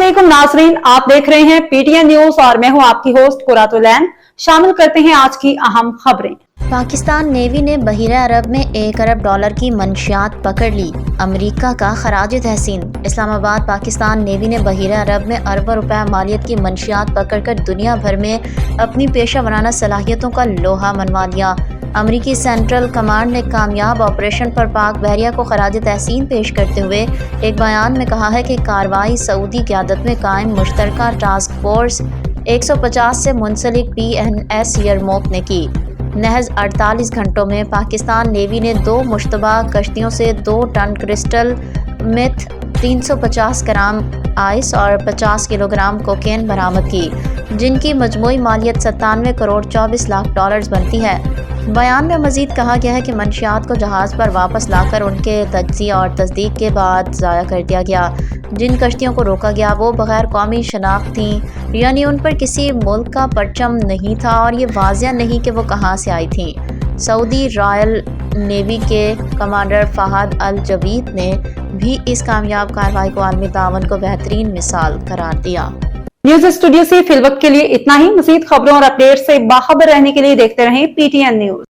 अस्सलामुअलैकुम नाजरीन, आप देख रहे हैं पीटीएन न्यूज और मैं हूं आपकी होस्ट कुरातुलैन। शामिल करते हैं आज की अहम खबरें। पाकिस्तान नेवी ने बहीरे अरब में $1 अरब की मंशियात पकड़ ली, अमेरिका का खराज तहसीन। इस्लामाबाद। पाकिस्तान नेवी ने बहीरे अरब में अरबों रुपए मालियत की मंशियात पकड़कर दुनिया भर में अपनी पेशा वराना सलाहियतों का लोहा मनवा लिया। अमरीकी सेंट्रल कमांड ने कामयाब ऑपरेशन पर पाक बहरिया को खराज तहसीन पेश करते हुए एक बयान में कहा है कि कार्रवाई सऊदी क़यादत में कायम मुश्तरका टास्क फोर्स 150 से मुंसलिक PNS यरमूक ने की। महज 48 घंटों में पाकिस्तान नेवी ने 2 मुश्तबा कश्तियों से 2 ton crystal meth, 350 gram ice और 50 किलोग्राम कोकेन बरामद की, जिनकी मजमूई मालियत 97 करोड़ 24 लाख डॉलर बनती है। बयान में मजीद कहा गया है कि मंशियात को जहाज़ पर वापस लाकर उनके तज्जिया और तस्दीक के बाद ज़ाया कर दिया गया। जिन कश्तियों को रोका गया वो बगैर कौमी शनाख्त थीं, यानी उन पर किसी मुल्क का परचम नहीं था और ये वाज़िया नहीं कि वो कहाँ से आई थीं। सऊदी रॉयल नेवी के कमांडर फहद अल जवीद ने भी इस कामयाब कार्रवाई को आलमी तावन को बेहतरीन मिसाल करार दिया। न्यूज स्टूडियो से फिलवक्त के लिए इतना ही। मज़ीद खबरों और अपडेट से बाखबर रहने के लिए देखते रहें पीटीएन न्यूज।